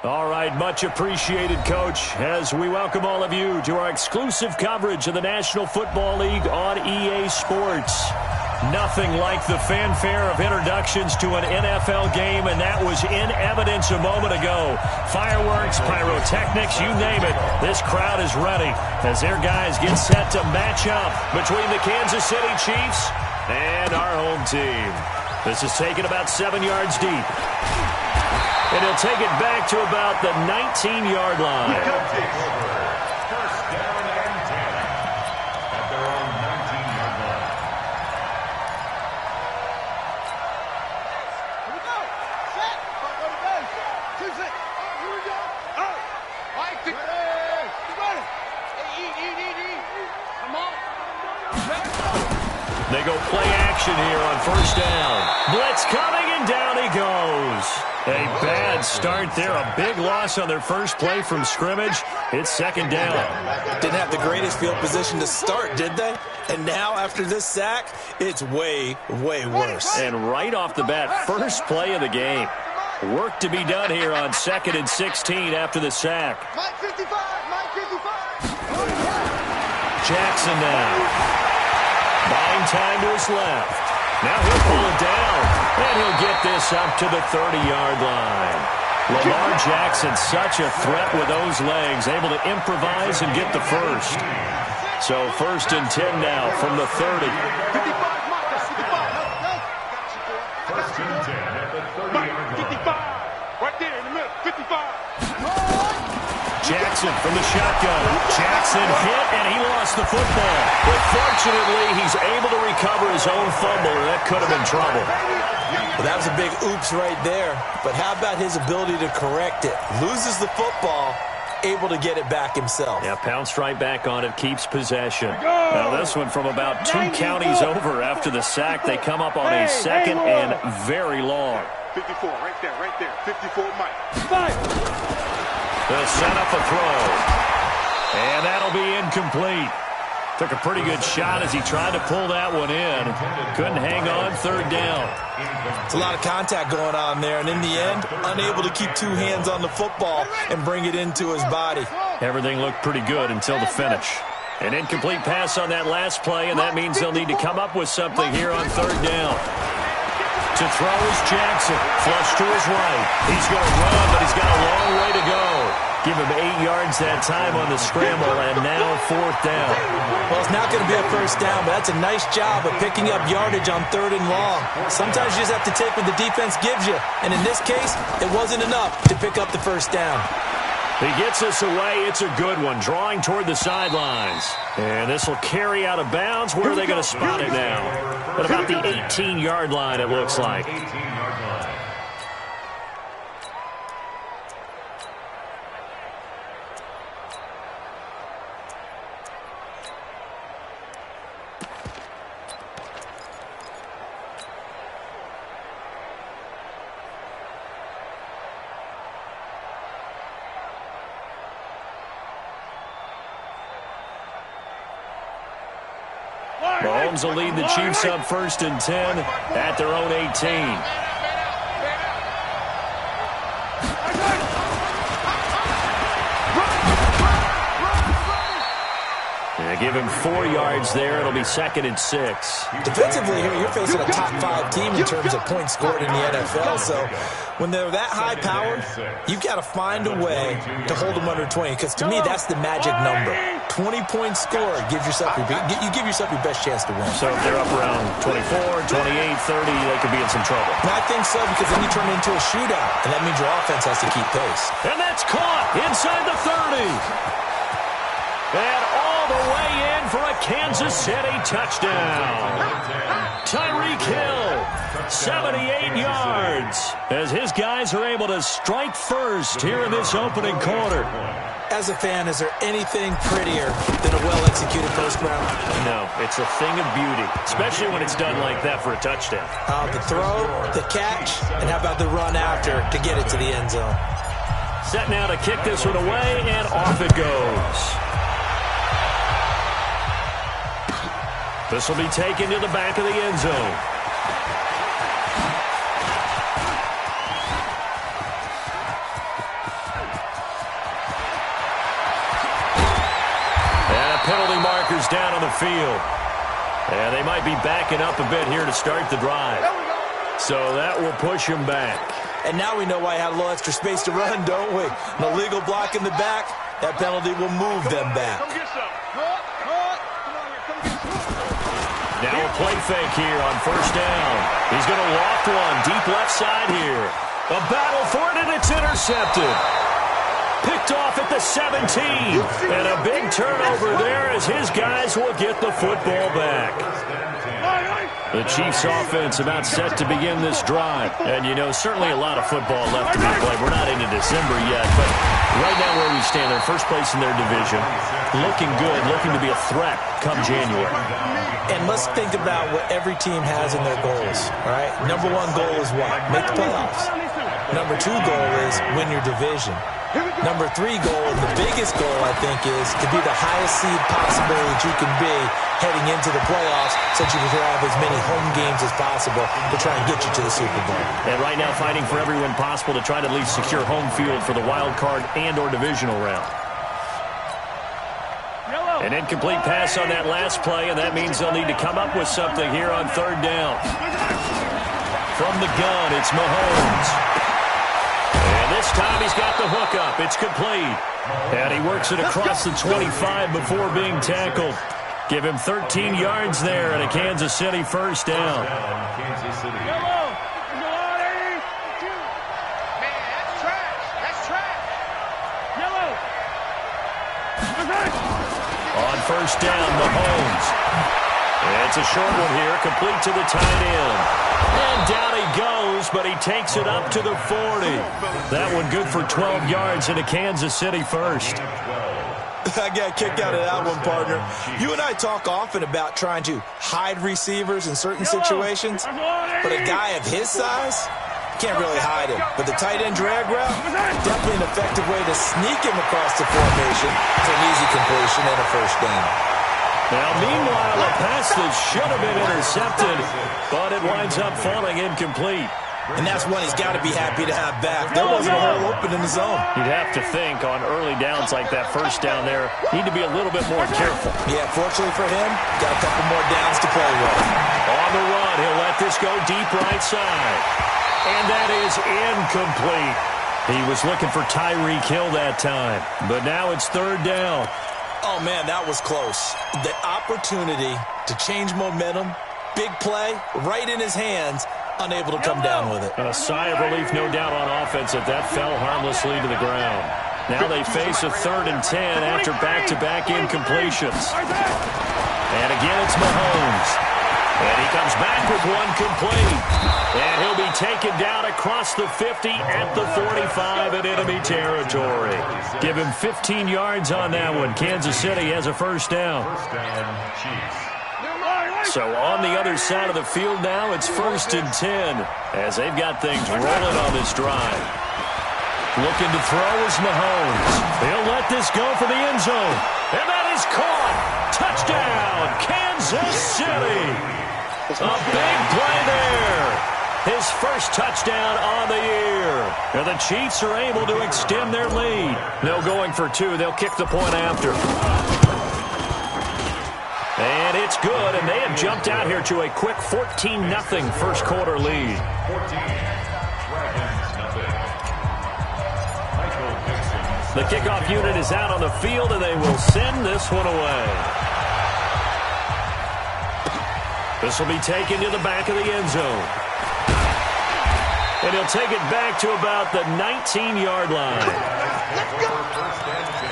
All right, much appreciated, Coach, as we welcome all of you to our exclusive coverage of the National Football League on EA Sports. Nothing like the fanfare of introductions to an NFL game, and that was in evidence a moment ago. Fireworks, pyrotechnics, you name it. This crowd is ready as their guys get set to match up between the Kansas City Chiefs and our home team. This is taken about 7 yards deep. And he'll take it back to about the 19-yard line. First down and 10 at their own 19-yard line. Here we go. Set. Go to base. 2-6. Here we go. Oh. Mike, get ready. Eat. Come on. They go play action here on first down. Blitz coming, and down he goes. A bad start there. A big loss on their first play from scrimmage. It's second down. Didn't have the greatest field position to start, did they? And now, after this sack, it's way, way worse. And right off the bat, first play of the game. Work to be done here on 2nd and 16 after the sack. Mike 55. Jackson now. Buying time to his left. Now he'll pull it down, and he'll get this up to the 30-yard line. Lamar Jackson, such a threat with those legs, able to improvise and get the first. So 1st and 10 now from the 30. 1st and 10 at the 30-yard line. 55. Right there in the middle. 55. Jackson from the shotgun. Jackson hit, and he lost the football. But fortunately, he's able to recover his own fumble, or that could have been trouble. Well, that was a big oops right there. But how about his ability to correct it? Loses the football, able to get it back himself. Yeah, pounced right back on it, keeps possession. Now this one from about 2 counties over after the sack. They come up on a second and very long. 54, right there. 54, Mike. They'll set up a throw. And that'll be incomplete. Took a pretty good shot as he tried to pull that one in. Couldn't hang on, 3rd down. It's a lot of contact going on there, and in the end, unable to keep 2 hands on the football and bring it into his body. Everything looked pretty good until the finish. An incomplete pass on that last play, and that means they'll need to come up with something here on 3rd down. To throw is Jackson. Flush to his right. He's going to run, but he's got a long way to go. Give him 8 yards that time on the scramble, and now 4th down. Well, it's not going to be a first down, but that's a nice job of picking up yardage on 3rd and long. Sometimes you just have to take what the defense gives you, and in this case, it wasn't enough to pick up the first down. He gets us away. It's a good one, drawing toward the sidelines. And this will carry out of bounds. Where are they going to spot it now? At about the 18-yard line, it looks like. 18-yard line. Mahomes will lead the Chiefs up 1st and 10 at their own 18. Give him 4 yards there. It'll be 2nd and 6. Defensively here, you're facing a top 5 team in terms of points scored in the NFL. So when they're that high-powered, you've got to find a way to hold them under 20. Because to me, that's the magic number. 20 points scored gives yourself you give yourself your best chance to win. So if they're up around 24, 28, 30, they could be in some trouble. And I think so, because then you turn it into a shootout, and that means your offense has to keep pace. And that's caught inside the 30. And all the way in for a Kansas City touchdown. Tyreek Hill, 78 yards, as his guys are able to strike first here in this opening quarter. As a fan, is there anything prettier than a well-executed first round? No, it's a thing of beauty, especially when it's done like that for a touchdown. The throw, the catch, and how about the run after to get it to the end zone? Set now to kick this one away, and off it goes. This will be taken to the back of the end zone. the field. And they might be backing up a bit here to start the drive. So that will push him back. And now we know why he had a little extra space to run, don't we? An illegal block in the back. That penalty will move them back. Now a play fake here on first down. He's going to loft one deep left side here. A battle for it, and it's intercepted. Picked off at the 17. And a big turnover there as his guys will get the football back. The Chiefs offense about set to begin this drive. And, you know, certainly a lot of football left to be played. We're not into December yet, but right now where we stand, they're first place in their division. Looking good, looking to be a threat come January. And let's think about what every team has in their goals, right? Number one goal is what? Make the playoffs. Number two goal is win your division. Number three goal, and the biggest goal, I think, is to be the highest seed possible that you can be heading into the playoffs so that you can have as many home games as possible to try and get you to the Super Bowl. And right now fighting for every win possible to try to at least secure home field for the wild card and or divisional round. An incomplete pass on that last play, and that means they'll need to come up with something here on third down. From the gun, it's Mahomes. And this time he's got the hook up. It's complete. And he works it across the 25 before being tackled. Give him 13 yards there and a Kansas City first down. Man, that's trash. That's trash. On first down, Mahomes. It's a short one here, complete to the tight end. And down he goes, but he takes it up to the 40. That one good for 12 yards and a Kansas City first. I got kicked out of that one, partner. You and I talk often about trying to hide receivers in certain situations, but a guy of his size can't really hide him. But the tight end drag route, definitely an effective way to sneak him across the formation for an easy completion and a first down. Now, meanwhile, a pass that should have been intercepted, but it winds up falling incomplete. And that's one he's got to be happy to have back. There wasn't a hole open in the zone. You'd have to think on early downs like that first down there, need to be a little bit more careful. Yeah, fortunately for him, got a couple more downs to play with. On the run, he'll let this go deep right side. And that is incomplete. He was looking for Tyreek Hill that time, but now it's third down. Oh, man, that was close. The opportunity to change momentum, big play, right in his hands, unable to come down with it. A sigh of relief, no doubt, on offense that fell harmlessly to the ground. Now they face a 3rd and 10 after back-to-back incompletions. And again, it's Mahomes. And he comes back with one complete. And he'll be taken down across the 50 at the 45 in enemy territory. Give him 15 yards on that one. Kansas City has a first down. First down, Chiefs. So on the other side of the field now, it's 1st and 10 as they've got things rolling on this drive. Looking to throw is Mahomes. He'll let this go for the end zone. And that is caught. Touchdown, Kansas City. A big play there. His first touchdown on the year. And the Chiefs are able to extend their lead. No going for two. They'll kick the point after. And it's good, and they have jumped out here to a quick 14-0 first quarter lead. 14, Dragons, nothing. Michael Dixon. The kickoff unit is out on the field, and they will send this one away. This will be taken to the back of the end zone. And he'll take it back to about the 19-yard line. First and 10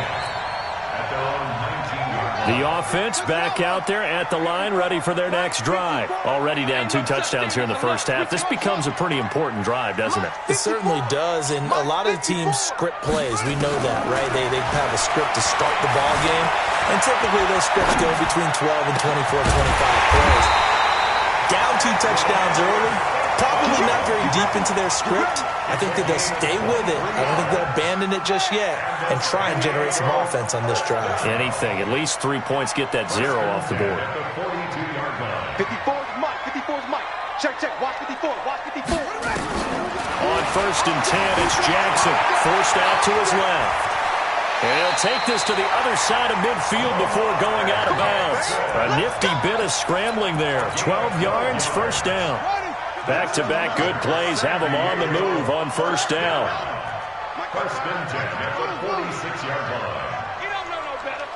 at their own 19-yard line. The offense back out there at the line, ready for their next drive. Already down 2 touchdowns here in the first half. This becomes a pretty important drive, doesn't it? It certainly does, and a lot of the teams script plays. We know that, right? They have a script to start the ball game, and typically those scripts go between 12 and 24, 25 plays. Down 2 touchdowns early, probably not very deep into their script. I think that they'll stay with it. I don't think they'll abandon it just yet and try and generate some offense on this drive. Anything. At least 3 points, get that 0 off the board. At the 42-yard line. 54 is Mike. 54 is Mike. Check. Watch 54. Watch 54. On 1st and 10, it's Jackson. Forced out to his left. And he'll take this to the other side of midfield before going out of bounds. A nifty bit of scrambling there. 12 yards, first down. Back-to-back good plays have them on the move on first down. First and 10 at the 46-yard line. You don't know no better.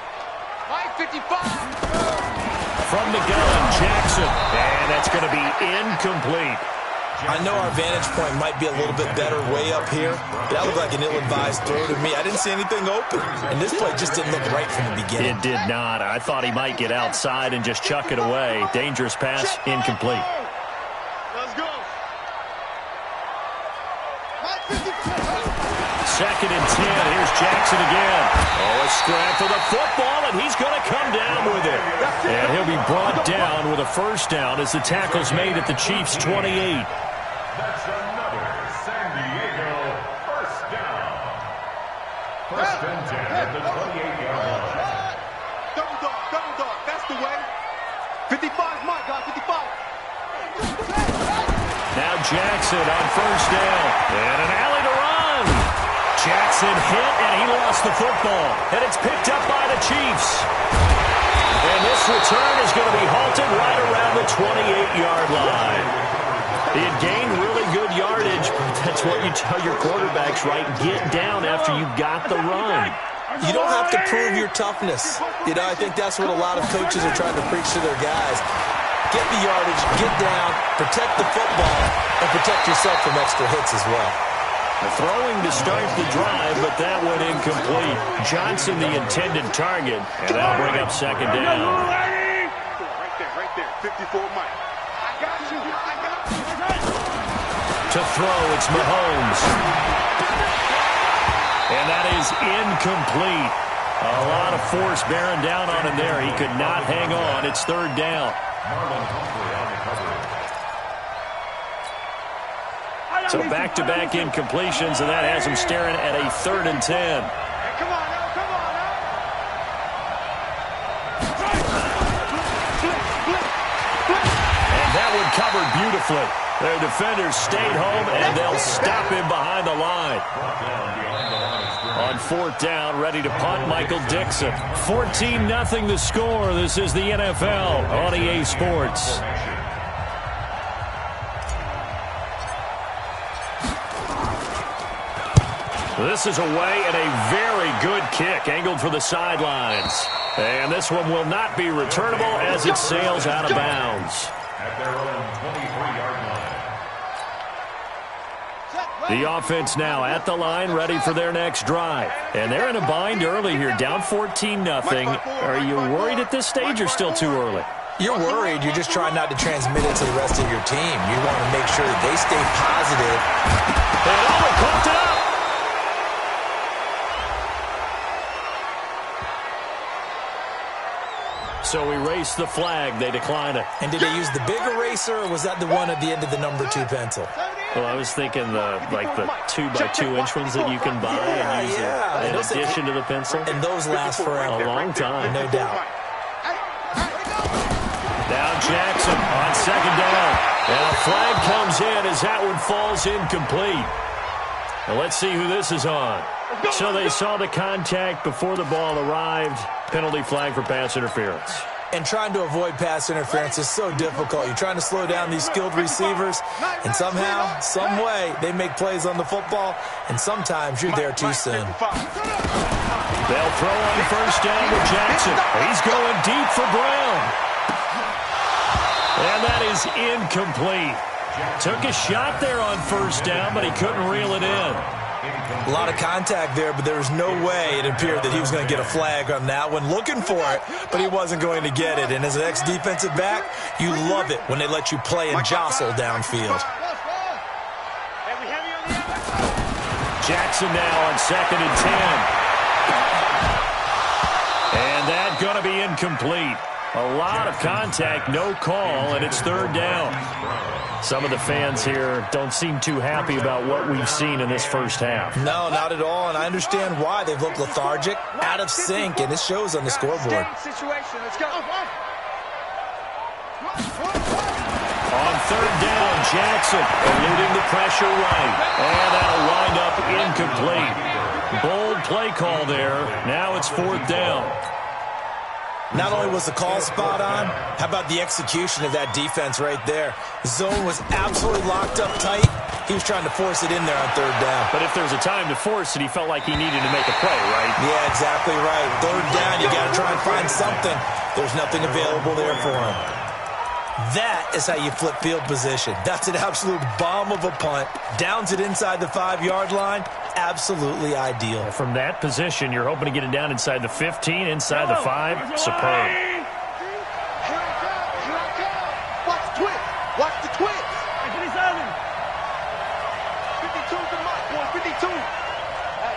55. From the gun, Jackson. And that's going to be incomplete. I know our vantage point might be a little bit better way up here. That looked like an ill-advised throw to me. I didn't see anything open. And this play just didn't look right from the beginning. It did not. I thought he might get outside and just chuck it away. Dangerous pass, incomplete. Let's go. Second and 10. Here's Jackson again. Oh, a scrap for the football, and he's going to come down with it. And he'll be brought down with a first down as the tackle's made at the Chiefs' 28. That's another San Diego first down. First and 10 at the 28-yard line. Double dog. That's the way. 55's my guy, 55. Now Jackson on first down. And an alley to run. Jackson hit, and he lost the football. And it's picked up by the Chiefs. And this return is going to be halted right around the 28-yard line. He had gained really good yardage, but that's what you tell your quarterbacks, right? Get down after you got the run. You don't have to prove your toughness. You know, I think that's what a lot of coaches are trying to preach to their guys. Get the yardage, get down, protect the football, and protect yourself from extra hits as well. Throwing to start the drive, but that went incomplete. Johnson the intended target, and that'll bring up second down. Right there. 54 Mike. I got you. To throw, it's Mahomes. And that is incomplete. A lot of force bearing down on him there. He could not hang on. It's third down. So back-to-back incompletions, and that has him staring at a third and 10. Hey, come on now. And that one covered beautifully. Their defenders stayed home, and they'll stop him behind the line. On fourth down, ready to punt, Michael Dixon. 14-0 the score. This is the NFL on EA Sports. This is away and a very good kick angled for the sidelines. And this one will not be returnable as it sails out of bounds. At their own 23-yard line. The offense now at the line, ready for their next drive. And they're in a bind early here, down 14-0. Are you worried at this stage or still too early? You're worried. You're just trying not to transmit it to the rest of your team. You want to make sure that they stay positive. And they coughed it up. So we race the flag. They decline it. And did they use the big eraser, or was that the one at the end of the number 2 pencil? Well, I was thinking the 2x2-inch ones that you can buy and use in addition to the pencil. And those last forever. A long time. No doubt. Now Jackson on second down. And a flag comes in as that one falls incomplete. Now let's see who this is on. So they saw the contact before the ball arrived. Penalty flag for pass interference. And trying to avoid pass interference is so difficult. You're trying to slow down these skilled receivers, and somehow, some way, they make plays on the football, and sometimes you're there too soon. They'll throw on first down with Jackson. He's going deep for Brown. And that is incomplete. Took a shot there on first down, but he couldn't reel it in. A lot of contact there, but there was no way it appeared that he was going to get a flag on that one. Looking for it, but he wasn't going to get it. And as an ex-defensive back, you love it when they let you play and jostle downfield. Jackson now on second and 10. And that's going to be incomplete. A lot of contact, no call, and it's third down. Some of the fans here don't seem too happy about what we've seen in this first half. No, not at all, and I understand why. They've looked lethargic, out of sync, and it shows on the scoreboard. On third down, Jackson eluding the pressure right. And that'll wind up incomplete. Bold play call there. Now it's 4th down. Not only was the call spot on, how about the execution of that defense right there? The zone was absolutely locked up tight. He was trying to force it in there on 3rd down. But if there was a time to force it, he felt like he needed to make a play, right? Yeah, exactly right. 3rd down, you got to try and find something. There's nothing available there for him. That is how you flip field position. That's an absolute bomb of a punt. Downs it inside the 5-yard line. Absolutely ideal. From that position, you're hoping to get it down inside the 15, inside the 5. Superb. Here I come. Watch the twist. Watch the twist. 52's the mark, boy. 52.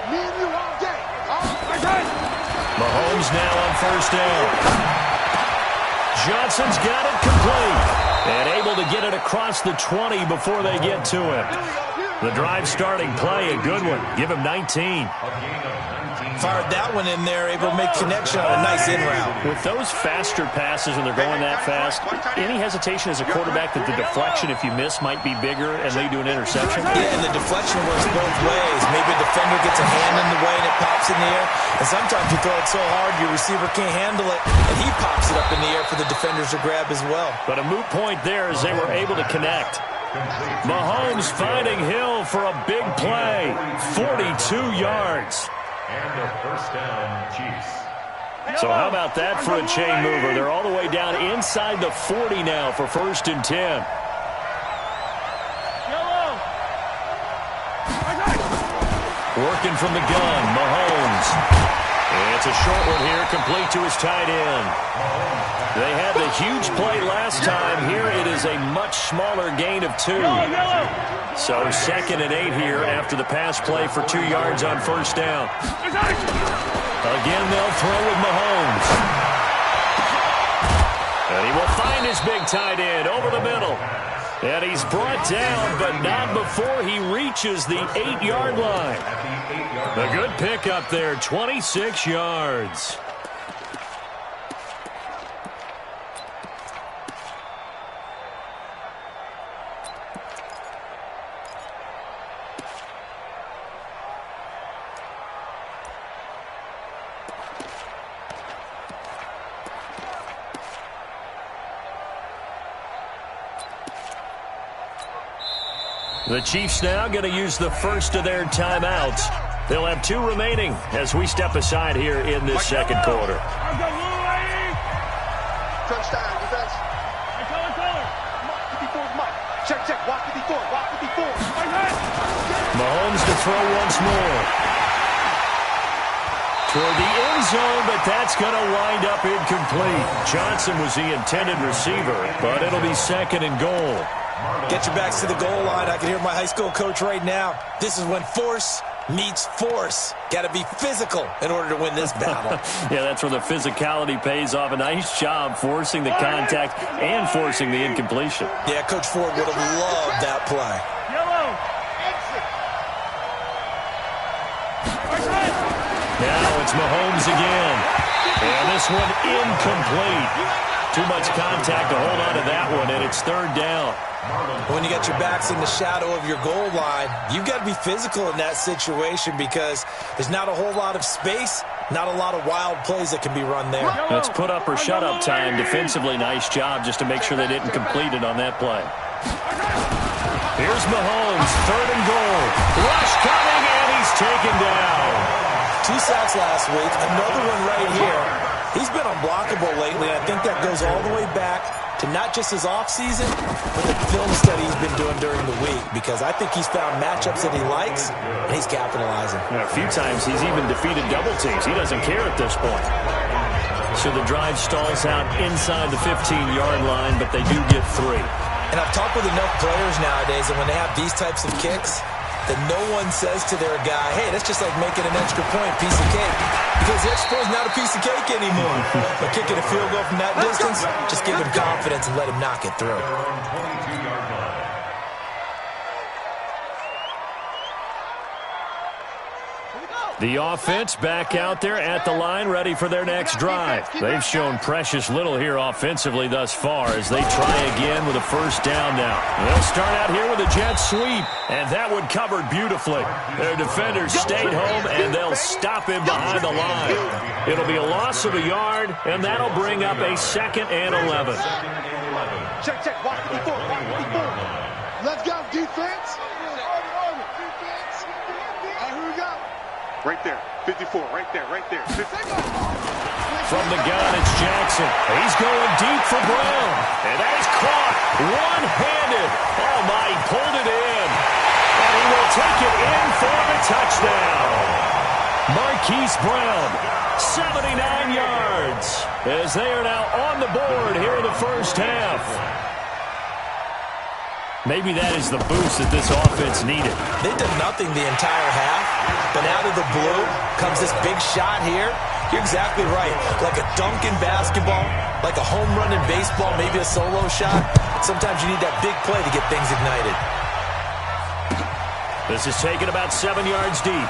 Me and you all day. Mahomes now on 1st down. Johnson's got it complete and able to get it across the 20 before they get to him. The drive starting play, a good one. Give him 19. Fired that one in there, able to make connection on a nice in route. With those faster passes when they're going that fast, any hesitation as a quarterback that the deflection, if you miss, might be bigger and lead to an interception? Yeah, and the deflection works both ways. Maybe a defender gets a hand in the way and it pops in the air. And sometimes you throw it so hard your receiver can't handle it, and he pops it up in the air for the defenders to grab as well. But a moot point there as they were able to connect. Mahomes finding Hill for a big play. 42 yards. And a 1st down, Chiefs. So how about that for a chain mover? They're all the way down inside the 40 now for 1st and 10. Working from the gun, Mahomes. It's a short one here, complete to his tight end. They had the huge play last time. Here it is a much smaller gain of 2. So 2nd and 8 here after the pass play for 2 yards on 1st down. Again, they'll throw with Mahomes. And he will find his big tight end over the middle. And he's brought down, but not before he reaches the 8-yard line. A good pickup there, 26 yards. The Chiefs now going to use the first of their timeouts. They'll have 2 remaining as we step aside here in this 2nd quarter. Crunch time, defense. Check, walk 54, walk 54. Mahomes to throw once more. Toward the end zone, but that's going to wind up incomplete. Johnson was the intended receiver, but it'll be 2nd and goal. Get your backs to the goal line. I can hear my high school coach right now. This is when force meets force. Got to be physical in order to win this battle. Yeah, that's where the physicality pays off. A nice job forcing the contact and forcing the incompletion. Yeah, Coach Ford would have loved that play. Now it's Mahomes again. And this one incomplete. Too much contact to hold on to that one, and it's 3rd down. When you got your backs in the shadow of your goal line, you've got to be physical in that situation because there's not a whole lot of space, not a lot of wild plays that can be run there. It's put up or shut up time. Defensively, nice job just to make sure they didn't complete it on that play. Here's Mahomes, 3rd and goal. Rush coming, and he's taken down. 2 sacks last week, another one right here. He's been unblockable lately, and I think that goes all the way back to not just his offseason, but the film study he's been doing during the week, because I think he's found matchups that he likes, and he's capitalizing. A few times he's even defeated double teams. He doesn't care at this point. So the drive stalls out inside the 15-yard line, but they do get 3. And I've talked with enough players nowadays, and when they have these types of kicks, that no one says to their guy, hey, that's just like making an extra point, piece of cake. Because the extra point is not a piece of cake anymore. But kicking a field goal from that distance, just give him confidence and let him knock it through. The offense back out there at the line, ready for their next drive. They've shown precious little here offensively thus far as they try again with a first down now. They'll start out here with a jet sweep, and that one covered beautifully. Their defenders stayed home, and they'll stop him behind the line. It'll be a loss of a yard, and that'll bring up a 2nd and 11. Check, watch 54, watch 54. Let's go, defense. Right there, 54, right there. From the gun, it's Jackson. He's going deep for Brown. And that is caught one-handed. Oh, my, he pulled it in. And he will take it in for the touchdown. Marquise Brown, 79 yards, as they are now on the board here in the first half. Maybe that is the boost that this offense needed. They did nothing the entire half, but out of the blue comes this big shot here. You're exactly right. Like a dunk in basketball, like a home run in baseball, maybe a solo shot. Sometimes you need that big play to get things ignited. This is taken about 7 yards deep.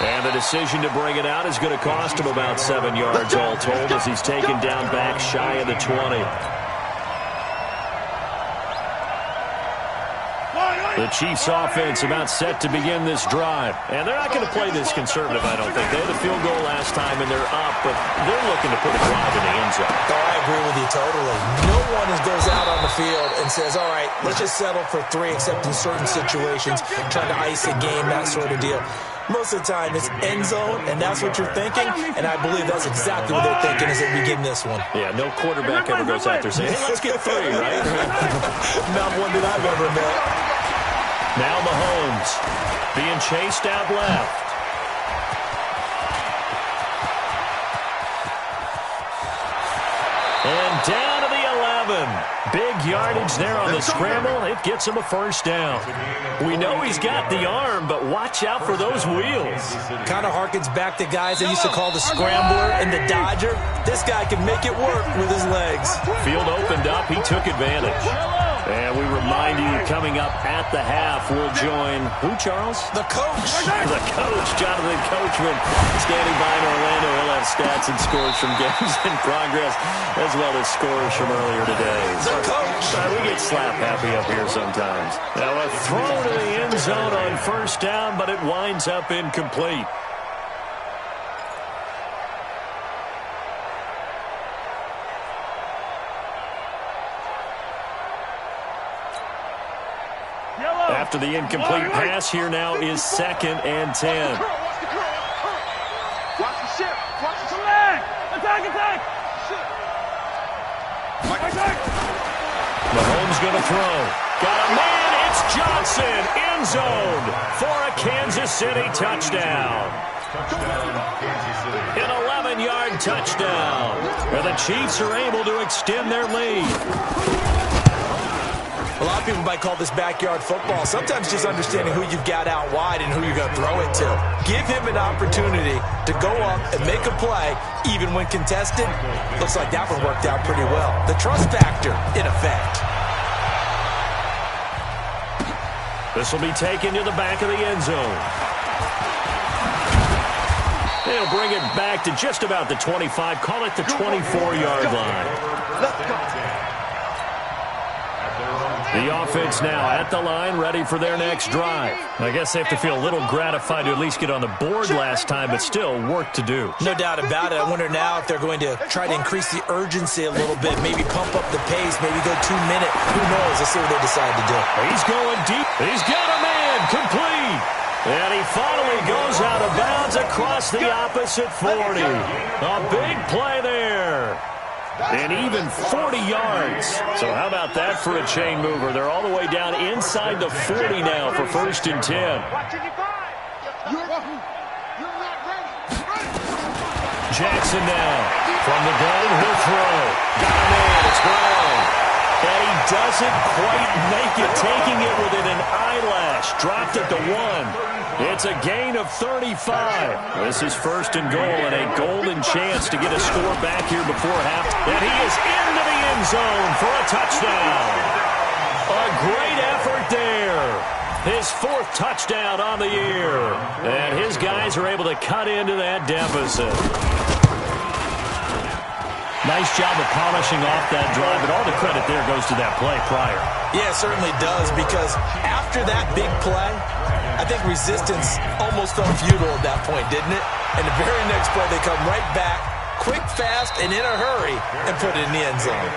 And the decision to bring it out is going to cost him about 7 yards all told as he's taken down back shy of the 20. The Chiefs offense about set to begin this drive. And they're not going to play this conservative, I don't think. They had a field goal last time, and they're up, but they're looking to put a drive in the end zone. Oh, I agree with you totally. No one goes out on the field and says, all right, let's just settle for 3, except in certain situations, trying to ice a game, that sort of deal. Most of the time, it's end zone, and that's what you're thinking, and I believe that's exactly what they're thinking as they begin this one. Yeah, no quarterback ever goes out there saying, hey, let's get 3, right? Not one that I've ever met. Now Mahomes being chased out left. And down to the 11. Big yardage there on the scramble. It gets him a first down. We know he's got the arm, but watch out for those wheels. Kind of harkens back to guys they used to call the scrambler and the dodger. This guy can make it work with his legs. Field opened up. He took advantage. And we remind you, coming up at the half, we'll join, who, Charles? The coach. The coach, Jonathan Coachman, standing by in Orlando. He'll have stats and scores from games in progress, as well as scores from earlier today. The coach. We get slap happy up here sometimes. Now a throw to the end zone on first down, but it winds up incomplete. After the incomplete pass, here now is 2nd and 10. Watch the ship. Watch the leg. Attack. Mahomes going to throw. Got a man. It's Johnson. End zone for a Kansas City touchdown. An 11-yard touchdown. Where the Chiefs are able to extend their lead. A lot of people might call this backyard football. Sometimes just understanding who you've got out wide and who you're going to throw it to. Give him an opportunity to go up and make a play, even when contested. Looks like that one worked out pretty well. The trust factor, in effect. This will be taken to the back of the end zone. They'll bring it back to just about the 25. Call it the 24-yard line. Let's go. The offense now at the line, ready for their next drive. I guess they have to feel a little gratified to at least get on the board last time, but still work to do. No doubt about it. I wonder now if they're going to try to increase the urgency a little bit, maybe pump up the pace, maybe go 2-minute. Who knows? Let's see what they decide to do. He's going deep. He's got a man complete. And he finally goes out of bounds across the opposite 40. A big play there. And even 40 yards. So how about that for a chain mover? They're all the way down inside the 40 now for 1st and 10. Jackson now from the gun. He'll throw. Got a man. It's Brown. And he doesn't quite make it, taking it within an eyelash. Dropped it to 1. It's a gain of 35. This is 1st and goal and a golden chance to get a score back here before half. And he is into the end zone for a touchdown. A great effort there. his 4th touchdown on the year. And his guys are able to cut into that deficit. Nice job of polishing off that drive, but all the credit there goes to that play prior. Yeah, it certainly does, because after that big play, I think resistance almost felt futile at that point, didn't it? And the very next play, they come right back, quick, fast, and in a hurry, and put it in the end zone.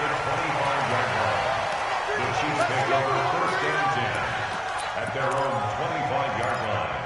The Chiefs take over 1st and 10 at their own 25-yard line.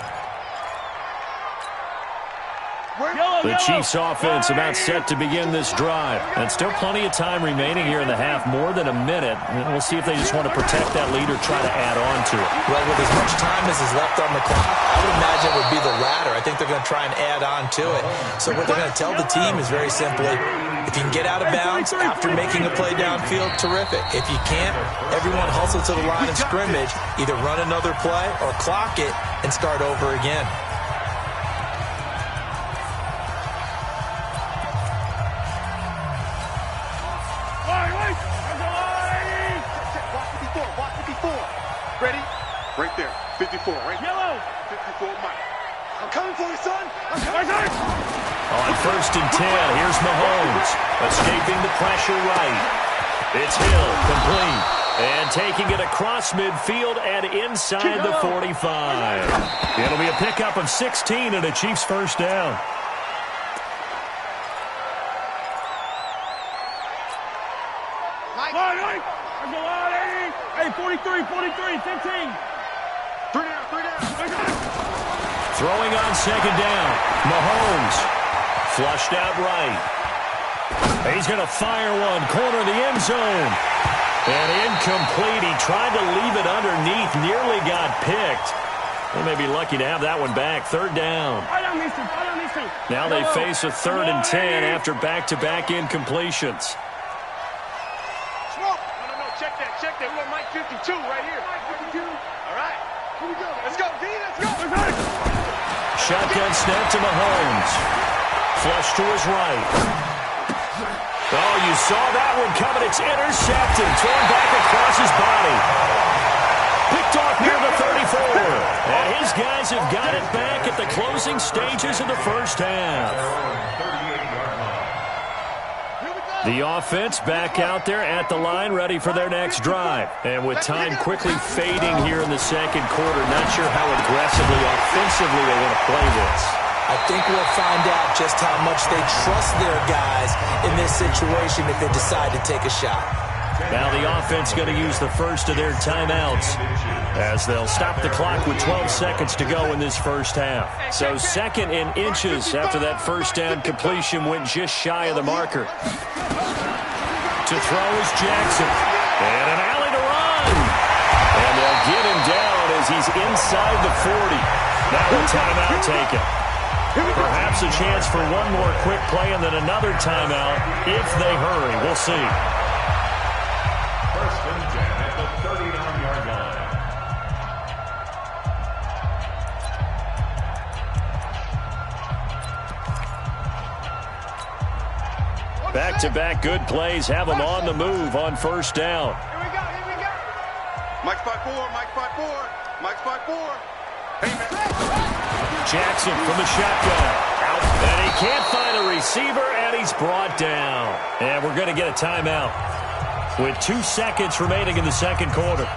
The Chiefs offense about set to begin this drive. And still plenty of time remaining here in the half, more than a minute. We'll see if they just want to protect that lead or try to add on to it. Well, with as much time as is left on the clock, I would imagine it would be the latter. I think they're going to try and add on to it. So what they're going to tell the team is very simply, if you can get out of bounds after making a play downfield, terrific. If you can't, everyone hustle to the line of scrimmage, either run another play or clock it and start over again. Ready? Right there. 54, right? Yellow. 54, Mike. I'm coming for you, son. I'm coming. On 1st and 10, here's Mahomes. Escaping the pressure right. It's Hill, complete. And taking it across midfield and inside the 45. It'll be a pickup of 16 and a Chiefs 1st down. Mike. Hey, 43, 15. 3 down. Throwing on 2nd down. Mahomes. Flushed out right. He's going to fire one. Corner of the end zone. And incomplete. He tried to leave it underneath. Nearly got picked. They may be lucky to have that one back. 3rd down. Now they face a 3rd and 10 after back-to-back incompletions. Check that. We got Mike 52 right here. Mike 52. All right. Here we go. Let's go, D. Let's go. Shotgun snap to Mahomes. Flush to his right. Oh, you saw that one coming. It's intercepted. Thrown back across his body. Picked off near the 34. And his guys have got it back at the closing stages of the 1st half. The offense back out there at the line, ready for their next drive. And with time quickly fading here in the 2nd quarter, not sure how aggressively, offensively they want to play this. I think we'll find out just how much they trust their guys in this situation if they decide to take a shot. Now the offense going to use the first of their timeouts as they'll stop the clock with 12 seconds to go in this 1st half. So 2nd and inches after that 1st down completion went just shy of the marker. To throw is Jackson. And an alley to run. And they'll get him down as he's inside the 40. Now a timeout taken. Perhaps a chance for one more quick play and then another timeout if they hurry. We'll see. 1st and 10 at the 39-yard line. Back-to-back good plays have them on the move on 1st down. Here we go. Mike's 5-4. Mike's 5-4. Hey, man. Jackson from the shotgun. Out. And he can't find a receiver, and he's brought down. And we're going to get a timeout with 2 seconds remaining in the 2nd quarter.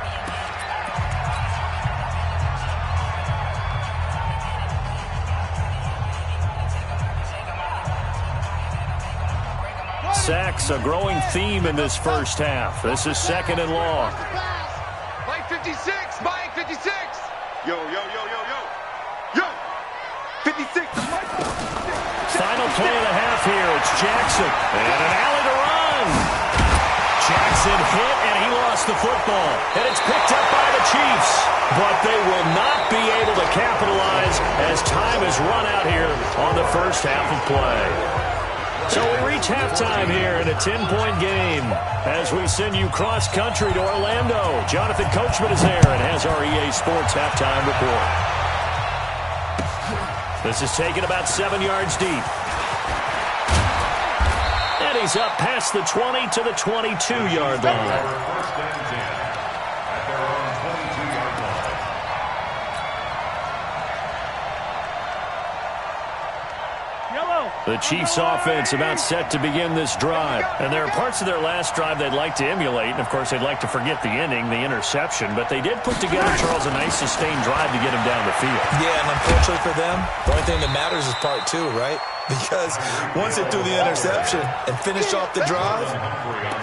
Sacks, a growing theme in this 1st half. This is 2nd and long. Mike 56. Mike 56. Yo. 56. Final play of the half here. It's Jackson. And an alley to run. Jackson hit, and he lost the football. And it's picked up by the Chiefs. But they will not be able to capitalize as time has run out here on the 1st half of play. So we reach halftime here in a 10-point game as we send you cross-country to Orlando. Jonathan Coachman is there and has our EA Sports halftime report. This is taken about 7 yards deep. And he's up past the 20 to the 22-yard line. 1st and 10 at their own 22-yard line. The Chiefs offense about set to begin this drive. And there are parts of their last drive they'd like to emulate. And, of course, they'd like to forget the ending, the interception. But they did put together, Charles, a nice sustained drive to get him down the field. Yeah, and unfortunately for them, the only thing that matters is part two, right? Because once they threw the interception and finished off the drive,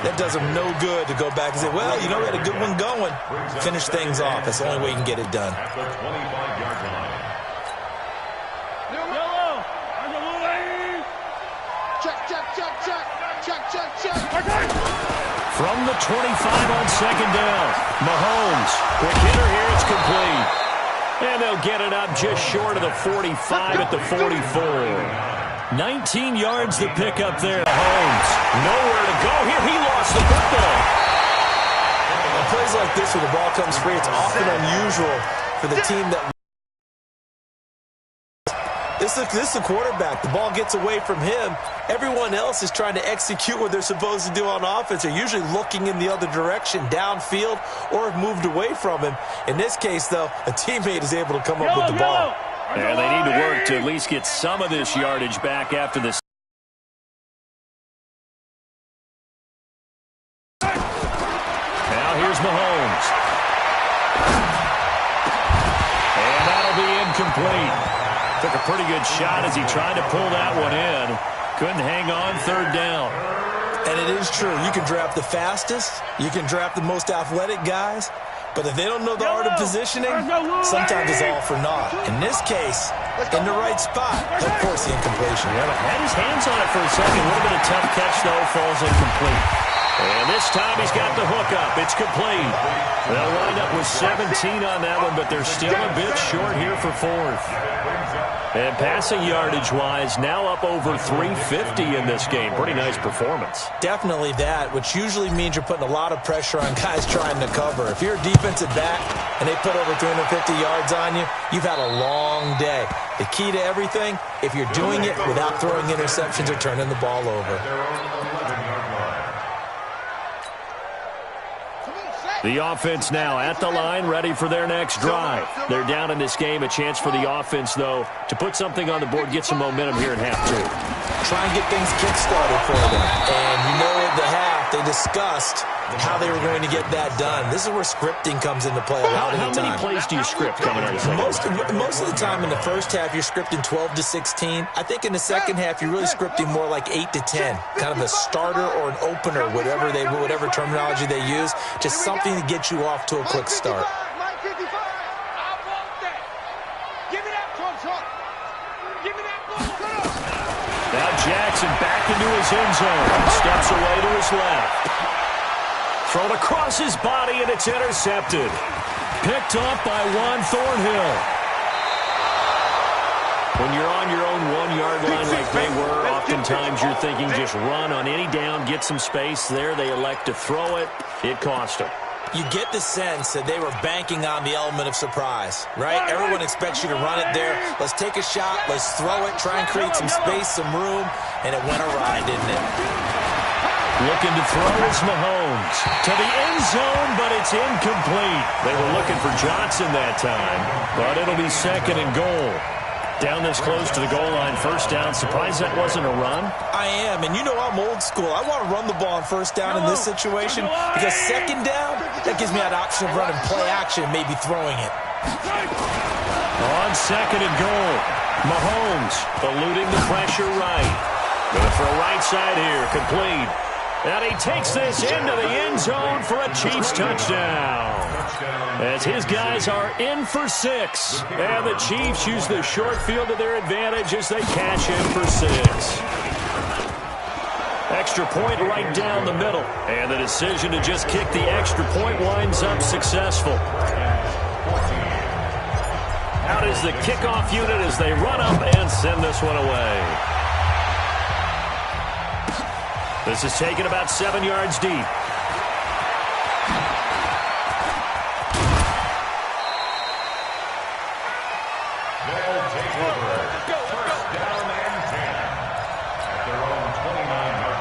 that does them no good to go back and say, well, you know, we had a good one going. Finish things off. That's the only way you can get it done. At the 25-yard line. From the 25 on second down, Mahomes, quick hitter here, it's complete. And they'll get it up just short of the 45 at the 44. 19 yards to pick up there. Mahomes, nowhere to go here. He lost the football. On plays like this where the ball comes free, it's often unusual for the team that... This is the quarterback. The ball gets away from him. Everyone else is trying to execute what they're supposed to do on offense. They're usually looking in the other direction, downfield, or have moved away from him. In this case, though, a teammate is able to come up with the ball. And they need to work to at least get some of this yardage back after this. Now here's Mahomes. And that'll be incomplete. Took a pretty good shot as he tried to pull that one in. Couldn't hang on, third down. And it is true. You can draft the fastest. You can draft the most athletic guys. But if they don't know the art of positioning, sometimes it's all for naught. In this case, in the right spot, of course the incompletion. Yeah, but had his hands on it for a second. Would have been a tough catch, though. Falls incomplete. And this time he's got the hook up. It's complete. They'll wind up with 17 on that one, but they're still a bit short here for fourth. And passing yardage-wise, now up over 350 in this game. Pretty nice performance. Definitely that, which usually means you're putting a lot of pressure on guys trying to cover. If you're a defensive back and they put over 350 yards on you, you've had a long day. The key to everything, if you're doing it without throwing interceptions or turning the ball over. The offense now at the line, ready for their next drive. They're down in this game. A chance for the offense, though, to put something on the board, get some momentum here in half two. Try and get things kick-started for them. And you know at the half, they discussed how they were going to get that done. This is where scripting comes into play a lot of the time. How many plays do you script coming out of the second? Most of the time in the first half, you're scripting 12 to 16. I think in the second half, you're really scripting more like 8 to 10. Kind of a starter or an opener, whatever terminology they use. Just something to get you off to a quick start. Now Jackson back into his end zone. Steps away to his left. Thrown across his body, and it's intercepted. Picked off by Juan Thornhill. When you're on your own 1-yard line like they were, oftentimes you're thinking just run on any down, get some space. There they elect to throw it. It cost them. You get the sense that they were banking on the element of surprise, right? Everyone expects you to run it there. Let's take a shot. Let's throw it. Try and create some space, some room. And it went awry, didn't it? Looking to throw is Mahomes. To the end zone, but it's incomplete. They were looking for Johnson that time, but it'll be second and goal. Down this close to the goal line, first down. Surprised that wasn't a run? I am, and you know I'm old school. I want to run the ball on first down in this situation because second down, that gives me that option of running play action and maybe throwing it. On second and goal, Mahomes eluding the pressure right. Going for a right side here, complete. And he takes this into the end zone for a Chiefs touchdown. As his guys are in for 6. And the Chiefs use the short field to their advantage as they cash in for 6. Extra point right down the middle. And the decision to just kick the extra point winds up successful. Out is the kickoff unit as they run up and send this one away. This is taken about 7 yards deep. They'll take over. First down and 10 at their own 29-yard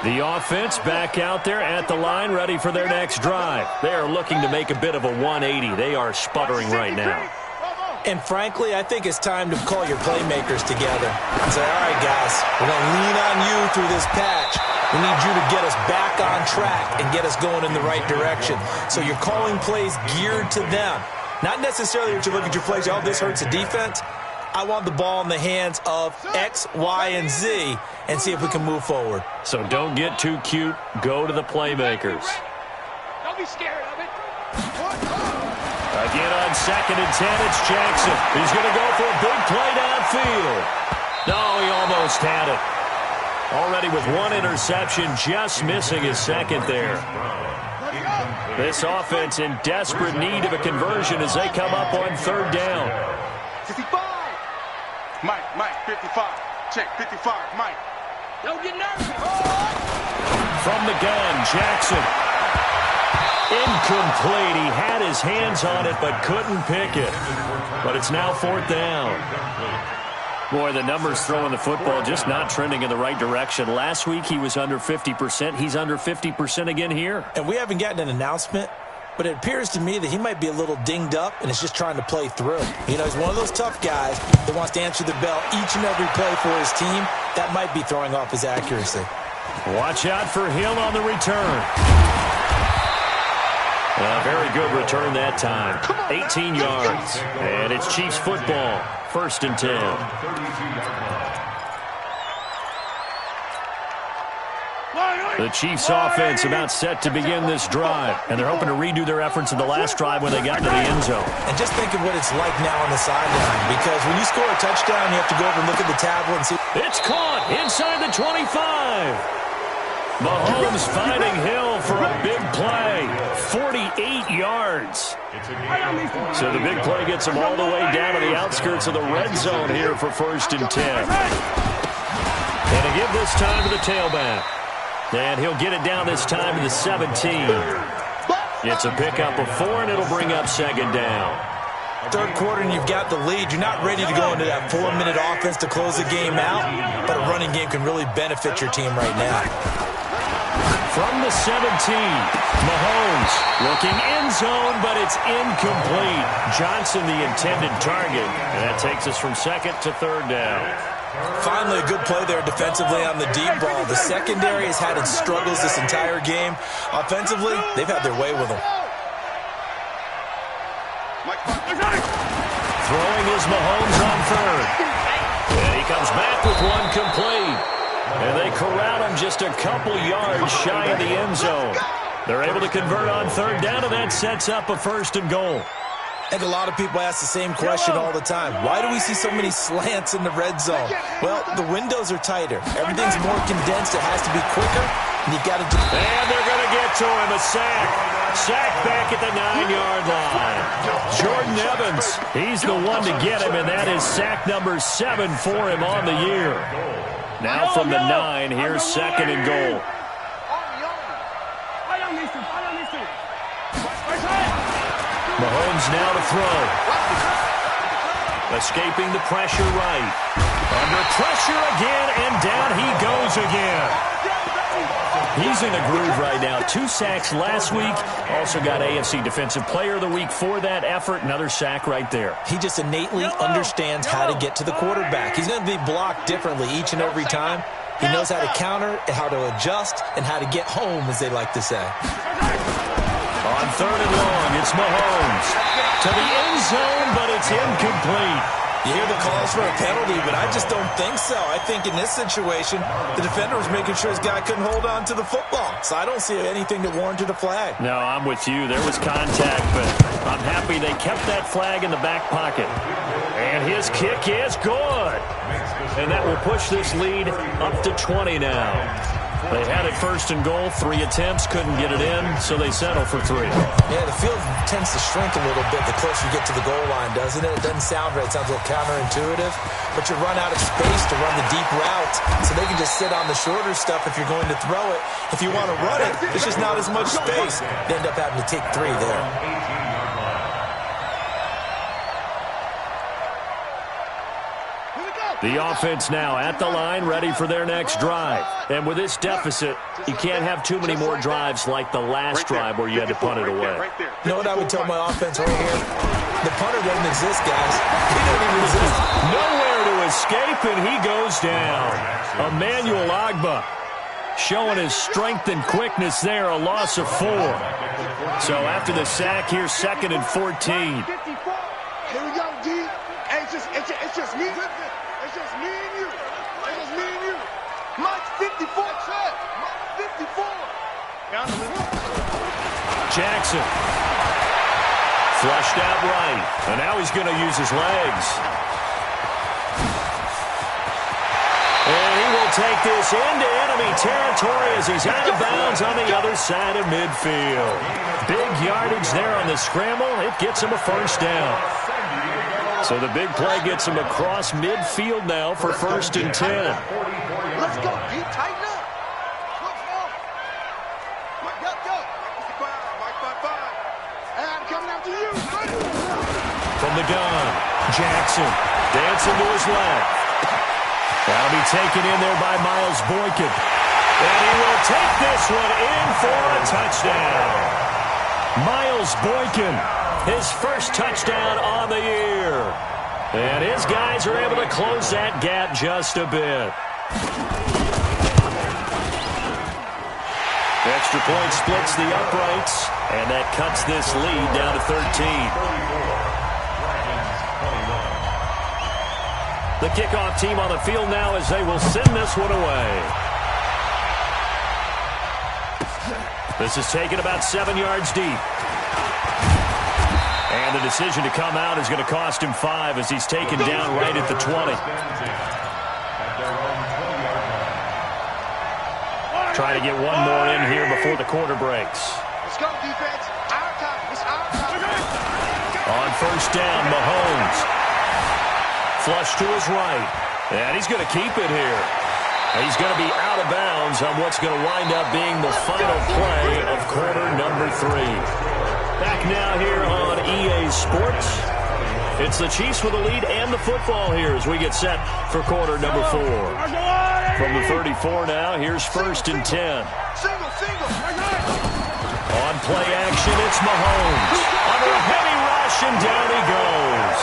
line. The offense back out there at the line, ready for their next drive. They are looking to make a bit of a 180. They are sputtering right now. And frankly, I think it's time to call your playmakers together and say, all right, guys, we're going to lean on you through this patch. We need you to get us back on track and get us going in the right direction. So you're calling plays geared to them. Not necessarily that you look at your plays, oh, this hurts the defense. I want the ball in the hands of X, Y, and Z and see if we can move forward. So don't get too cute. Go to the playmakers. Don't be scared of it. Again on 2nd and 10, it's Jackson. He's going to go for a big play downfield. No, he almost had it. Already with one interception, just missing his second there. This offense in desperate need of a conversion as they come up on 3rd down. 55. Mike, 55. Check, 55, Mike. Don't get nervous. From the gun, Jackson. Incomplete. He had his hands on it but couldn't pick it. But it's now 4th down. Boy, the numbers throwing the football just not trending in the right direction. Last week he was under 50%. He's under 50% again here. And we haven't gotten an announcement, but it appears to me that he might be a little dinged up and is just trying to play through. You know, he's one of those tough guys that wants to answer the bell each and every play for his team. That might be throwing off his accuracy. Watch out for him on the return. A very good return that time. 18 yards. And it's Chiefs football. 1st and 10. The Chiefs offense about set to begin this drive. And they're hoping to redo their efforts in the last drive when they got to the end zone. And just think of what it's like now on the sideline. Because when you score a touchdown, you have to go over and look at the tablet and see. It's caught inside the 25. Mahomes finding Hill for a big play. 48 yards. So the big play gets him all the way down to the outskirts of the red zone here for 1st and 10. And to give this time to the tailback. And he'll get it down this time to the 17. It's a pickup of 4, and it'll bring up 2nd down. 3rd quarter and you've got the lead. You're not ready to go into that 4-minute offense to close the game out, but a running game can really benefit your team right now. From the 17, Mahomes looking end zone, but it's incomplete. Johnson the intended target, and that takes us from 2nd to 3rd down. Finally, a good play there defensively on the deep ball. The secondary has had its struggles this entire game. Offensively, they've had their way with them. Throwing is Mahomes on 3rd. And he comes back with one complete. And they corral him just a couple yards shy of the end zone. They're able to convert on 3rd down, and that sets up a 1st and goal. I think a lot of people ask the same question all the time. Why do we see so many slants in the red zone? Well, the windows are tighter. Everything's more condensed. It has to be quicker, and you've got to do. And they're going to get to him. A sack. Sack back at the 9-yard line. Jordan Evans, he's the one to get him, and that is sack number 7 for him on the year. Now from the 9, here's 2nd and goal. Mahomes now to throw. Escaping the pressure right. Under pressure again, and down he goes again. He's in a groove right now. 2 sacks last week. Also got AFC Defensive Player of the Week for that effort. Another sack right there. He just innately understands how to get to the quarterback. He's going to be blocked differently each and every time. He knows how to counter, how to adjust, and how to get home, as they like to say. On 3rd and long, it's Mahomes. To the end zone, but it's incomplete. You hear the calls for a penalty, but I just don't think so. I think in this situation, the defender was making sure his guy couldn't hold on to the football. So I don't see anything that warranted a flag. No, I'm with you. There was contact, but I'm happy they kept that flag in the back pocket. And his kick is good. And that will push this lead up to 20 now. They had it 1st and goal, 3 attempts, couldn't get it in, so they settle for 3. Yeah, the field tends to shrink a little bit the closer you get to the goal line, doesn't it? It doesn't sound right. It sounds a little counterintuitive, but you run out of space to run the deep route, so they can just sit on the shorter stuff if you're going to throw it. If you want to run it, there's just not as much space. They end up having to take 3 there. Here we go. The offense now at the line, ready for their next drive. And with this deficit, you can't have too many more drives like the last drive where you had to punt it away. You know what I would tell my offense right here? The punter doesn't exist, guys. He doesn't even exist. Nowhere to escape, and he goes down. Emmanuel Agba showing his strength and quickness there, a loss of 4. So after the sack, here's 2nd and 14. Here we go, D. Hey, it's just me. It's just me and you. It's just me and you. Mike's 54. Mike's 54. Jackson. Flushed out right. And now he's going to use his legs. And he will take this into enemy territory as he's out of bounds on the other side of midfield. Big yardage there on the scramble. It gets him a first down. So the big play gets him across midfield now for 1st and 10. Let's go, D. Tighten up. Let's go. Mike, go. Mike, 5. Hey, I'm coming after you. From the gun, Jackson dancing to his left. That'll be taken in there by Miles Boykin. And he will take this one in for a touchdown. Miles Boykin, his first touchdown on the year. And his guys are able to close that gap just a bit. Extra point splits the uprights, and that cuts this lead down to 13. The kickoff team on the field now as they will send this one away. This is taken about 7 yards deep. And the decision to come out is going to cost him 5 as he's taken down right at the 20. Try to get one more in here before the quarter breaks. Let's go, defense. Our time. It's our time. On 1st down, Mahomes. Flush to his right. And he's going to keep it here. He's going to be out of bounds on what's going to wind up being the final play of quarter number 3. Back now here on EA Sports. It's the Chiefs with the lead and the football here as we get set for quarter number 4. From the 34 now, here's 1st and 10. On play action, it's Mahomes. Under a heavy rush, and down he goes.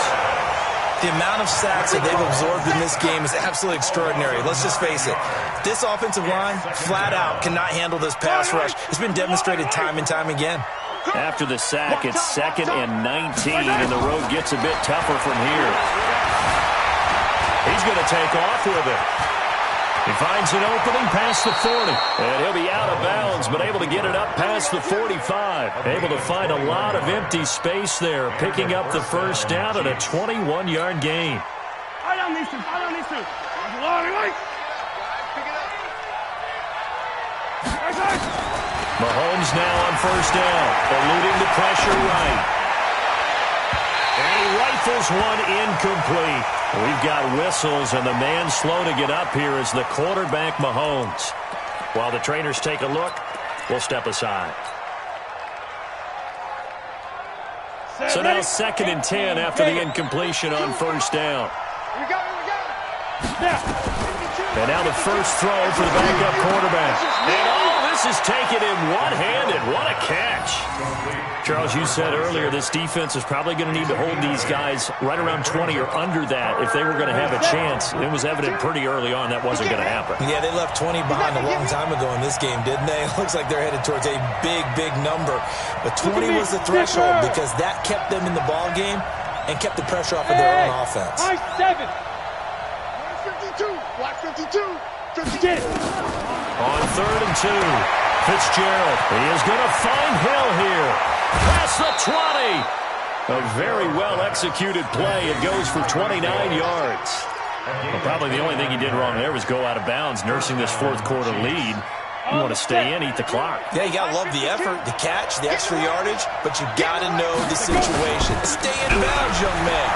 The amount of sacks that they've absorbed in this game is absolutely extraordinary. Let's just face it. This offensive line, flat out, cannot handle this pass rush. It's been demonstrated time and time again. After the sack, it's 2nd and 19, and the road gets a bit tougher from here. He's going to take off with it. He finds an opening past the 40, and he'll be out of bounds, but able to get it up past the 45. Able to find a lot of empty space there, picking up the first down at a 21-yard gain. Mahomes now on 1st down, eluding the pressure right. And he rifles one incomplete. We've got whistles, and the man slow to get up here is the quarterback, Mahomes. While the trainers take a look, we'll step aside. So now 2nd and 10 after the incompletion on 1st down. And now the first throw for the backup quarterback. And all this is taken in one-handed. What a catch. Charles, you said earlier this defense is probably going to need to hold these guys right around 20 or under that if they were going to have a chance. It was evident pretty early on that wasn't going to happen. Yeah, they left 20 behind a long time ago in this game, didn't they? It looks like they're headed towards a big, big number. But 20 was the threshold because that kept them in the ball game and kept the pressure off of their own offense. 52. Black 52. 52. On 3rd and 2, Fitzgerald. He is going to find Hill here. Past the 20. A very well-executed play. It goes for 29 yards. Well, probably the only thing he did wrong there was go out of bounds, nursing this 4th quarter lead. You want to stay in, eat the clock. Yeah, you got to love the effort, the catch, the extra yardage, but you got to know the situation. Stay in bounds, young man.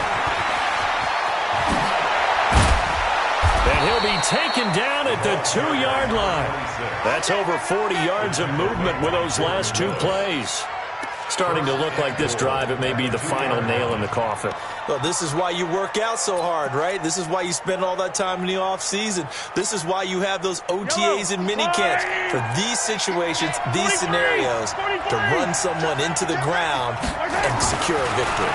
And he'll be taken down at the 2-yard line. That's over 40 yards of movement with those last 2 plays. starting to look like this drive, it may be the final nail in the coffin. Well, this is why you work out so hard, right? This is why you spend all that time in the offseason. This is why you have those OTAs and mini camps for these situations, these scenarios, to run someone into the ground and secure a victory.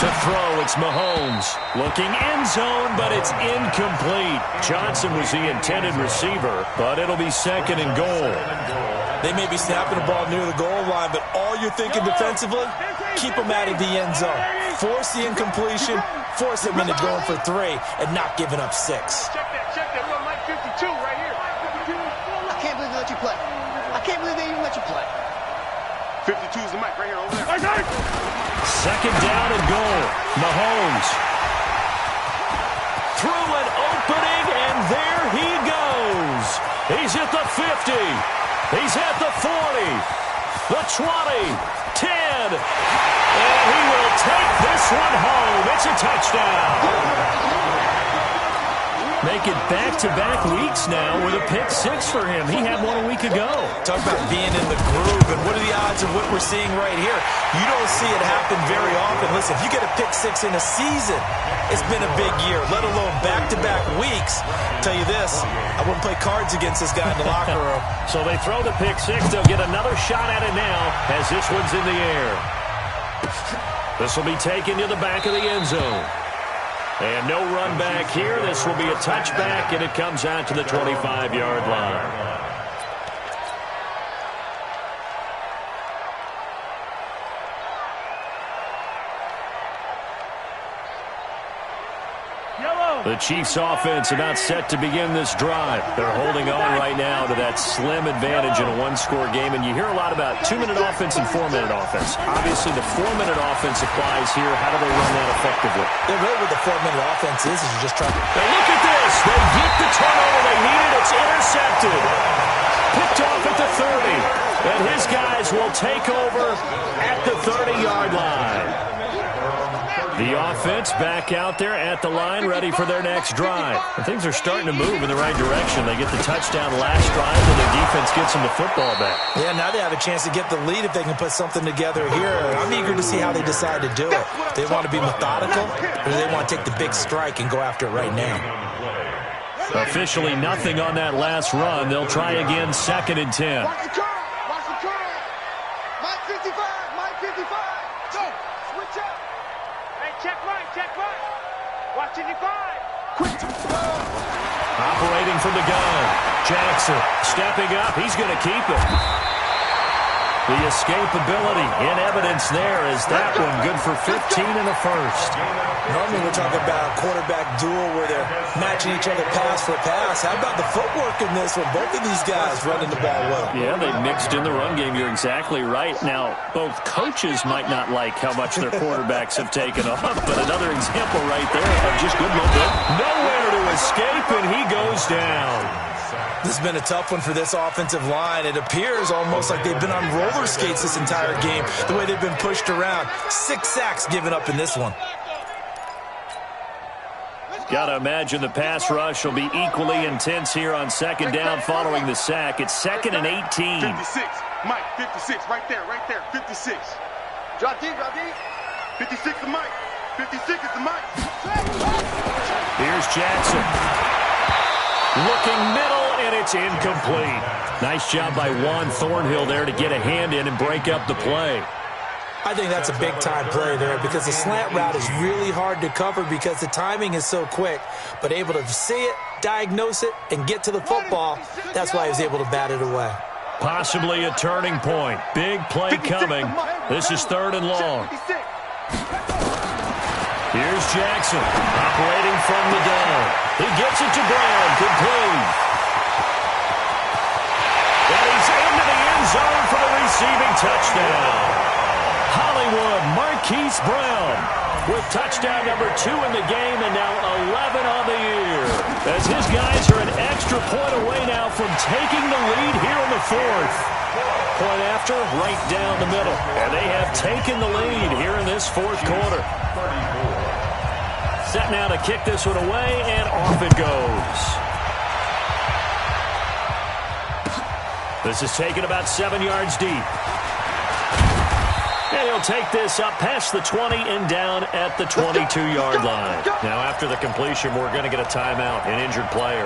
To throw, it's Mahomes. Looking end zone, but it's incomplete. Johnson was the intended receiver, but it'll be second and goal. They may be snapping the ball near the goal line, but all you're thinking defensively, keep them out of the end zone. Force the incompletion, force them into going for 3, and not giving up 6. Check that. Little Mike 52 right here. I can't believe they let you play. I can't believe they even let you play. 52 is the mic right here over there. Second down and goal. Mahomes. Through an opening, and there he goes. He's at the 50. He's at the 40. The 20. 10. And he will take this one home. It's a touchdown. Make it back-to-back weeks now with a pick 6 for him. He had one a week ago. Talk about being in the groove, and what are the odds of what we're seeing right here? You don't see it happen very often. Listen, if you get a pick 6 in a season, it's been a big year, let alone back-to-back weeks. I'll tell you this, I wouldn't play cards against this guy in the locker room. So they throw the pick 6. They'll get another shot at it now as this one's in the air. This will be taken to the back of the end zone. And no run back here. This will be a touchback, and it comes out to the 25-yard line. The Chiefs offense about set to begin this drive. They're holding on right now to that slim advantage in a one-score game. And you hear a lot about 2-minute offense and 4-minute offense. Obviously, the 4-minute offense applies here. How do they run that effectively? Yeah, really what the 4-minute offense is you just try to... Now look at this. They get the turnover they needed. It's intercepted. Picked off at the 30. And his guys will take over at the 30-yard line. The offense back out there at the line, ready for their next drive. And things are starting to move in the right direction. They get the touchdown last drive, and their defense gets them the football back. Yeah, now they have a chance to get the lead if they can put something together here. I'm eager to see how they decide to do it. Do they want to be methodical, or do they want to take the big strike and go after it right now? Officially nothing on that last run. They'll try again, 2nd and 10. Watch the curve. Watch the curve. Mike 55. Mike 55. Go. Switch up. Hey, check right. Watch 55. Quick. Operating from the gun. Jackson stepping up. He's going to keep it. The escapability in evidence there is that one good for 15 in the first. Normally we're talking about a quarterback duel where they're matching each other pass for pass. How about the footwork in this one? Both of these guys running the ball well. Yeah, they mixed in the run game. You're exactly right. Now, both coaches might not like how much their quarterbacks have taken off, but another example right there of just good momentum. Nowhere to escape, and he goes down. This has been a tough one for this offensive line. It appears almost like they've been on roller skates this entire game, the way they've been pushed around. 6 sacks given up in this one. Got to imagine the pass rush will be equally intense here on 2nd down following the sack. It's 2nd and 18. 56. Mike, 56. Right there. 56. Drop deep. 56 to Mike. 56 is the Mike. Here's Jackson. Looking middle, and it's incomplete. Nice job by Juan Thornhill there to get a hand in and break up the play. I think that's a big-time play there because the slant route is really hard to cover because the timing is so quick. But able to see it, diagnose it, and get to the football, that's why he was able to bat it away. Possibly a turning point. Big play coming. This is 3rd and long. Here's Jackson operating from the down. He gets it to Brown. Complete. And he's into the end zone for the receiving touchdown. Hollywood Marquise Brown with touchdown number 2 in the game and now 11 on the year. As his guys are an extra point away now from taking the lead here in the 4th. Point after, right down the middle. And they have taken the lead here in this 4th quarter. Set now to kick this one away, and off it goes. This is taken about 7 yards deep. they'll take this up past the 20 and down at the 22-yard line. Now, after the completion, we're going to get a timeout, an injured player.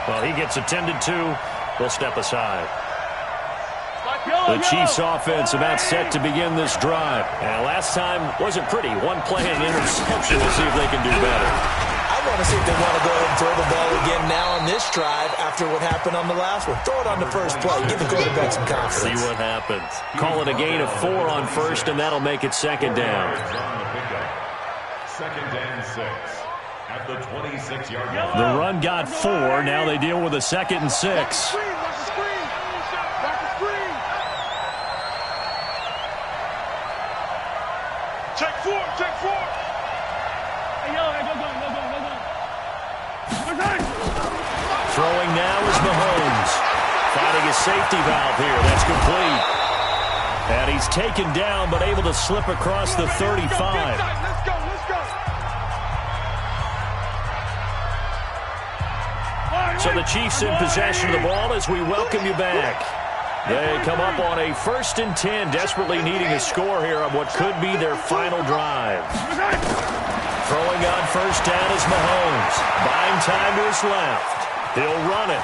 Well, he gets attended to. We'll step aside. The Chiefs offense about set to begin this drive. And last time wasn't pretty. One play and interception. We'll see if they can do better. I want to see if they want to go ahead and throw the ball again now on this drive after what happened on the last one. Throw it on the first play. Give the quarterback some confidence. See what happens. Call it a gain of 4 on first, and that'll make it second down. Second and 6 at the 26-yard line. The run got 4. Now they deal with a 2nd and 6. Check 4. Throwing now is Mahomes. Finding a safety valve here. That's complete. And he's taken down, but able to slip across the 35. Let's go. So the Chiefs in possession of the ball as we welcome you back. They come up on a 1st and 10, desperately needing a score here on what could be their final drive. Throwing on first down is Mahomes. Buying time to his left. He'll run it.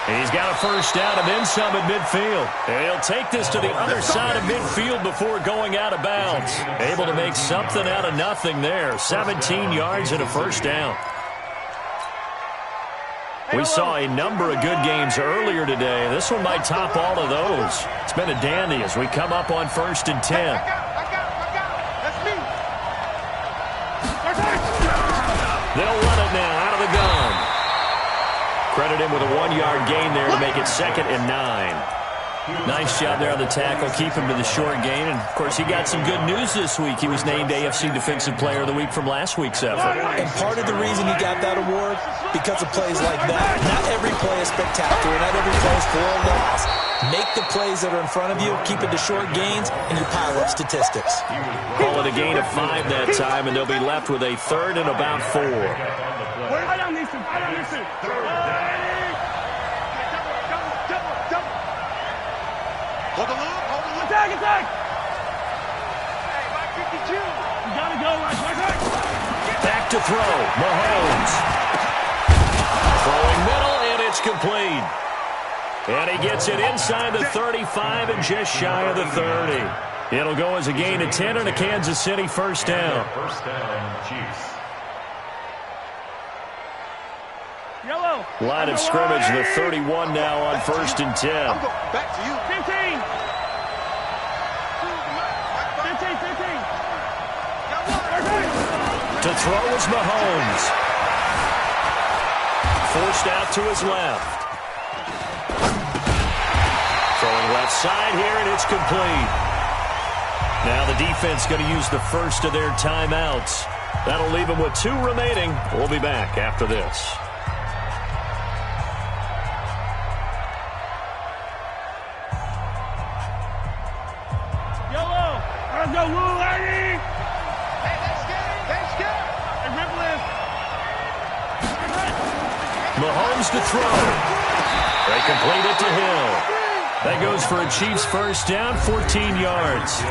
And he's got a first down and then some at midfield. And he'll take this to the other side of midfield before going out of bounds. Able to make something out of nothing there. 17 yards and a first down. We saw a number of good games earlier today. This one might top all of those. It's been a dandy as we come up on 1st and 10. I got it. That's me. They'll run it now out of the gun. Credit him with a 1-yard gain there to make it 2nd and 9. Nice job there on the tackle. Keep him to the short gain. And, of course, he got some good news this week. He was named AFC Defensive Player of the Week from last week's effort. And part of the reason he got that award, because of plays like that. Not every play is spectacular. Not every play is for a loss. Make the plays that are in front of you, keep it to short gains, and you pile up statistics. Call it a gain of 5 that time, and they'll be left with a 3rd and about 4. I don't need to. Hold on. Attack. Hey, by 52. You gotta go right. Back to throw. Mahomes. Throwing middle, and it's complete. And he gets it inside the 35 and just shy of the 30. It'll go as a gain of 10 and a Kansas City first down. First down, Chiefs. Yellow. Line of scrimmage, the 31 now on 1st and 10. I'm going back to you. 15. 15. To throw is Mahomes. Forced out to his left. Throwing left side here, and it's complete. Now the defense going to use the first of their timeouts. That'll leave them with 2 remaining. We'll be back after this. Let's go, Lou, lady! Hey, that's good. Hey, Ripple. Mahomes to throw. They complete it to Hill. That goes for a Chiefs first down, 14 yards.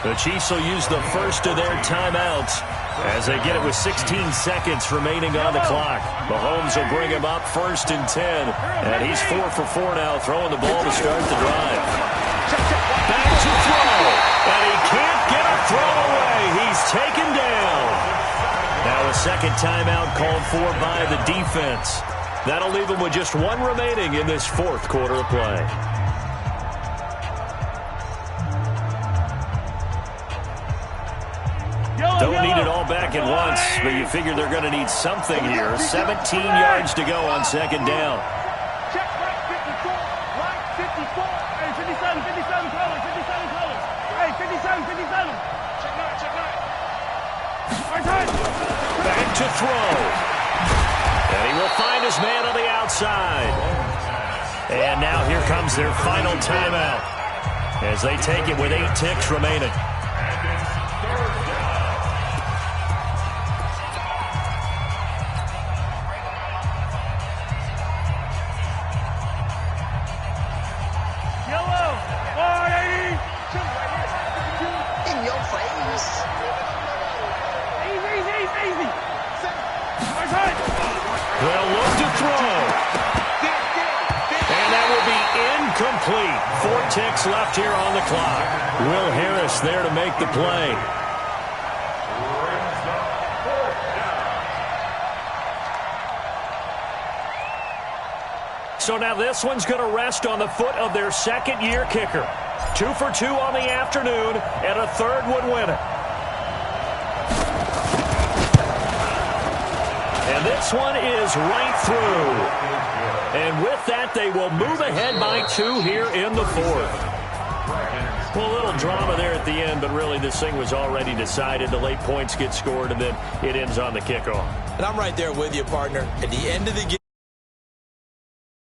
The Chiefs will use the first of their timeouts as they get it with 16 seconds remaining on the clock. Mahomes will bring him up 1st and 10. And he's 4 for 4 now, throwing the ball to start the drive. Back to throw. And he can't get a throw away. He's taken down. Now a second timeout called for by the defense. That'll leave him with just 1 remaining in this 4th quarter of play. Don't need it all back at once, but you figure they're going to need something here. 17 yards to go on 2nd down. Check right 54. Right 54. Hey, 57 colors. Hey, 57. Check right. Back to throw. And he will find his man on the outside. And now here comes their final timeout as they take it with 8 ticks remaining. ticks left here on the clock. Will Harris there to make the play. So now this one's going to rest on the foot of their second-year kicker. 2 for 2 on the afternoon, and a third would win it. And this one is right through. And with that, they will move ahead by 2 here in the fourth. Well, a little drama there at the end, but really this thing was already decided. The late points get scored, and then it ends on the kickoff. And I'm right there with you, partner. At the end of the game,